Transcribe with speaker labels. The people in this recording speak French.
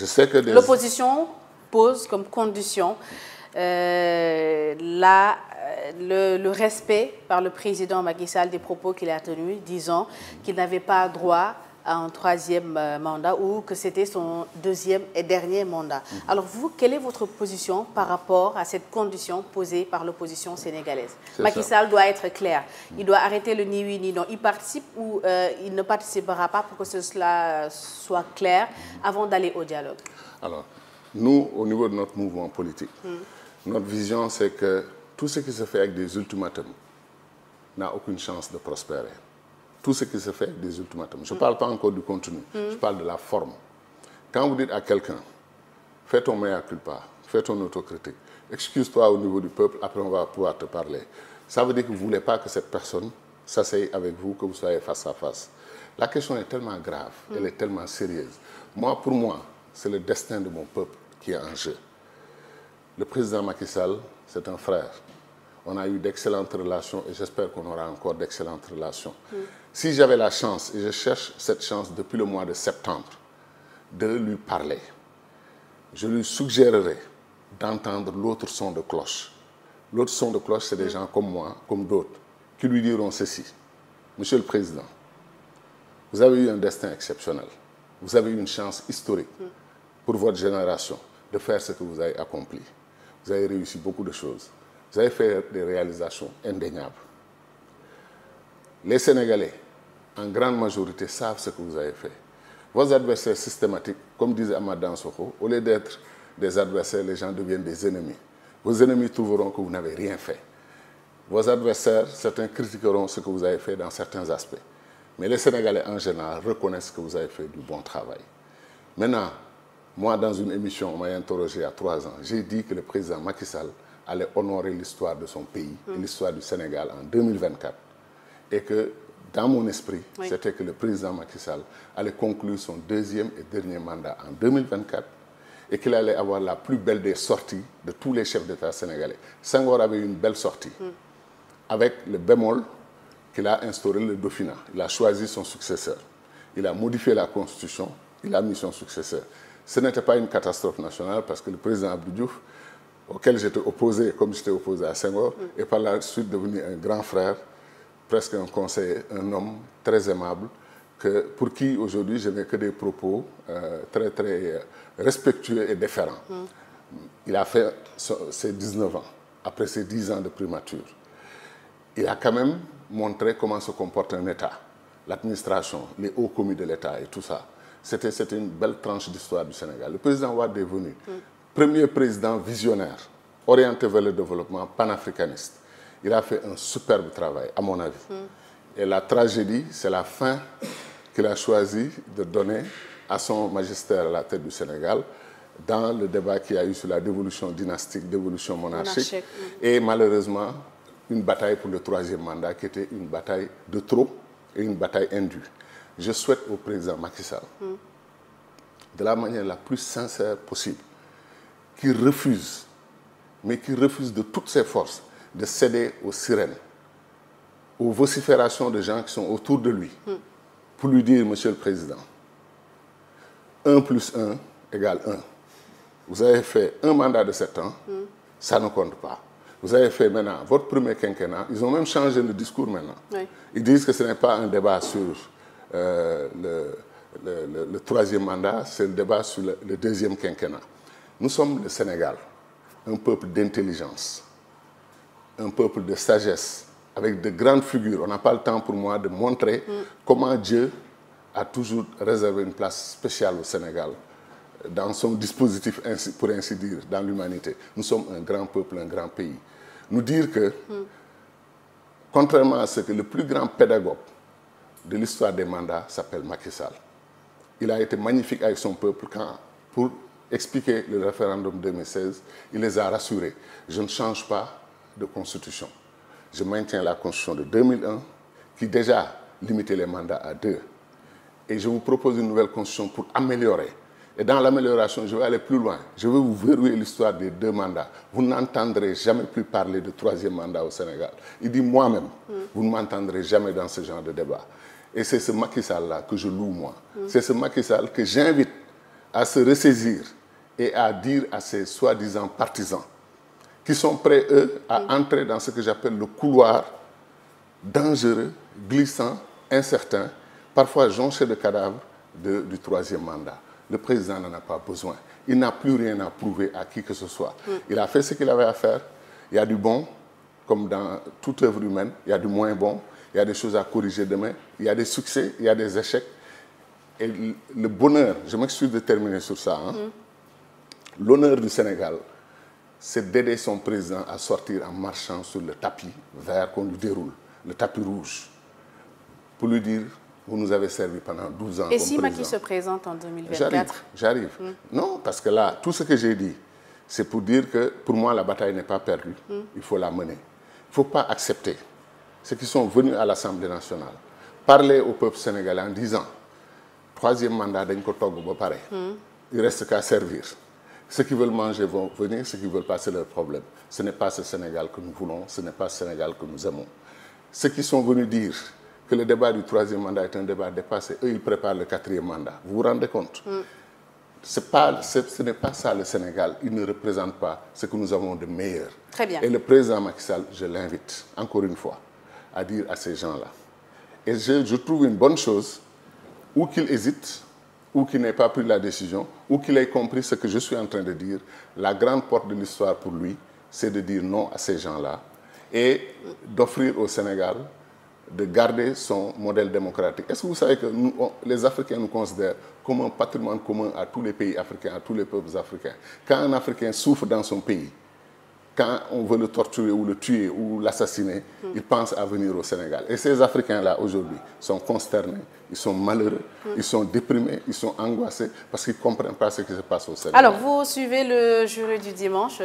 Speaker 1: Je sais que
Speaker 2: l'opposition pose comme condition le respect par le président Macky Sall des propos qu'il a tenus, disant qu'il n'avait pas droit à un troisième mandat ou que c'était son deuxième et dernier mandat. Alors vous, quelle est votre position par rapport à cette condition posée par l'opposition sénégalaise? Macky Sall doit être clair. Il doit arrêter le ni oui ni non. Il participe ou il ne participera pas pour que cela soit clair avant d'aller au dialogue?
Speaker 1: Alors, nous, au niveau de notre mouvement politique, notre vision, c'est que tout ce qui se fait avec des ultimatums n'a aucune chance de prospérer. Tout ce qui se fait avec des ultimatums. Je ne parle pas encore du contenu, je parle de la forme. Quand vous dites à quelqu'un, fais ton mea culpa, fais ton autocritique, excuse-toi au niveau du peuple, après on va pouvoir te parler. Ça veut dire que vous ne voulez pas que cette personne s'asseye avec vous, que vous soyez face à face. La question est tellement grave, elle est tellement sérieuse. Pour moi, c'est le destin de mon peuple qui est en jeu. Le président Macky Sall, c'est un frère. On a eu d'excellentes relations et j'espère qu'on aura encore d'excellentes relations. Si j'avais la chance, et je cherche cette chance depuis le mois de septembre, de lui parler, je lui suggérerais d'entendre l'autre son de cloche. L'autre son de cloche, c'est des gens comme moi, comme d'autres, qui lui diront ceci. Monsieur le Président, vous avez eu un destin exceptionnel. Vous avez eu une chance historique pour votre génération de faire ce que vous avez accompli. Vous avez réussi beaucoup de choses. Vous avez fait des réalisations indéniables. Les Sénégalais, en grande majorité, savent ce que vous avez fait. Vos adversaires systématiques, comme disait Amadan Soko, au lieu d'être des adversaires, les gens deviennent des ennemis. Vos ennemis trouveront que vous n'avez rien fait. Vos adversaires, certains critiqueront ce que vous avez fait dans certains aspects. Mais les Sénégalais, en général, reconnaissent que vous avez fait du bon travail. Maintenant, moi, dans une émission, on m'a interrogé il y a 3 ans. J'ai dit que le président Macky Sall allait honorer l'histoire de son pays et l'histoire du Sénégal en 2024. Et que, dans mon esprit, c'était que le président Macky Sall allait conclure son deuxième et dernier mandat en 2024 et qu'il allait avoir la plus belle des sorties de tous les chefs d'État sénégalais. Senghor avait eu une belle sortie, avec le bémol qu'il a instauré le Dauphinat. Il a choisi son successeur. Il a modifié la Constitution, il a mis son successeur. Ce n'était pas une catastrophe nationale parce que le président Abdou Diouf, auquel j'étais opposé, comme j'étais opposé à Senghor, est par la suite devenu un grand frère, presque un conseiller, un homme très aimable, pour qui aujourd'hui je n'ai que des propos très très respectueux et déférents. Il a fait ses 19 ans, après ses 10 ans de primature. Il a quand même montré comment se comporte un État, l'administration, les hauts commis de l'État et tout ça. C'était une belle tranche d'histoire du Sénégal. Le président Wade est venu, premier président visionnaire, orienté vers le développement, panafricaniste. Il a fait un superbe travail, à mon avis. Et la tragédie, c'est la fin qu'il a choisi de donner à son magistère à la tête du Sénégal dans le débat qu'il y a eu sur la dévolution dynastique, dévolution monarchique. Et malheureusement, une bataille pour le 3e mandat qui était une bataille de trop et une bataille indue. Je souhaite au président Macky Sall, de la manière la plus sincère possible, qu'il refuse, mais qu'il refuse de toutes ses forces, de céder aux sirènes, aux vociférations de gens qui sont autour de lui, pour lui dire, Monsieur le Président, 1 + 1 = 1. Vous avez fait un mandat de 7 ans, ça ne compte pas. Vous avez fait maintenant votre premier quinquennat, ils ont même changé le discours maintenant. Ils disent que ce n'est pas un débat sur le 3e mandat, c'est le débat sur le 2e quinquennat. Nous sommes le Sénégal, un peuple d'intelligence, un peuple de sagesse, avec de grandes figures. On n'a pas le temps pour moi de montrer comment Dieu a toujours réservé une place spéciale au Sénégal, dans son dispositif, pour ainsi dire, dans l'humanité. Nous sommes un grand peuple, un grand pays. Nous dire que, contrairement à ce que le plus grand pédagogue de l'histoire des mandats s'appelle Macky Sall, il a été magnifique avec son peuple quand, pour expliquer le référendum 2016, il les a rassurés. Je ne change pas de constitution. Je maintiens la constitution de 2001 qui déjà limitait les mandats à 2. Et je vous propose une nouvelle constitution pour améliorer. Et dans l'amélioration, je vais aller plus loin. Je vais vous verrouiller l'histoire des 2 mandats. Vous n'entendrez jamais plus parler de 3e mandat au Sénégal. Il dit moi-même, vous ne m'entendrez jamais dans ce genre de débat. Et c'est ce Macky Sall-là que je loue, moi. C'est ce Macky Sall que j'invite à se ressaisir et à dire à ces soi-disant partisans qui sont prêts, eux, à entrer dans ce que j'appelle le couloir dangereux, glissant, incertain, parfois jonché de cadavres du troisième mandat. Le président n'en a pas besoin. Il n'a plus rien à prouver à qui que ce soit. Il a fait ce qu'il avait à faire. Il y a du bon, comme dans toute œuvre humaine. Il y a du moins bon. Il y a des choses à corriger demain. Il y a des succès, il y a des échecs. Et le bonheur, je m'excuse de terminer sur ça, hein. L'honneur du Sénégal, c'est d'aider son président à sortir en marchant sur le tapis vert qu'on lui déroule, le tapis rouge, pour lui dire, vous nous avez servi pendant 12 ans.
Speaker 2: Et si Macky se présente en 2024?
Speaker 1: J'arrive. Non, parce que là, tout ce que j'ai dit, c'est pour dire que pour moi, la bataille n'est pas perdue. Il faut la mener. Il ne faut pas accepter ceux qui sont venus à l'Assemblée nationale parler au peuple sénégalais en disant, troisième mandat, il ne reste qu'à servir. Ceux qui veulent manger vont venir, ceux qui veulent pas, c'est leur problème. Ce n'est pas ce Sénégal que nous voulons, ce n'est pas ce Sénégal que nous aimons. Ceux qui sont venus dire que le débat du troisième mandat est un débat dépassé, eux, ils préparent le quatrième mandat. Vous vous rendez compte? Ce n'est pas ça le Sénégal. Il ne représente pas ce que nous avons de meilleur.
Speaker 2: Très bien.
Speaker 1: Et le président Macky Sall, je l'invite, encore une fois, à dire à ces gens-là. Et je trouve une bonne chose, ou qu'il hésite, ou qu'il n'ait pas pris la décision, ou qu'il ait compris ce que je suis en train de dire. La grande porte de l'histoire pour lui, c'est de dire non à ces gens-là et d'offrir au Sénégal de garder son modèle démocratique. Est-ce que vous savez que nous, les Africains nous considèrent comme un patrimoine commun à tous les pays africains, à tous les peuples africains? Quand un Africain souffre dans son pays, quand on veut le torturer ou le tuer ou l'assassiner, il pense à venir au Sénégal. Et ces Africains-là, aujourd'hui, sont consternés, ils sont malheureux, ils sont déprimés, ils sont angoissés parce qu'ils ne comprennent pas ce qui se passe au Sénégal.
Speaker 2: Alors, vous suivez le jury du dimanche.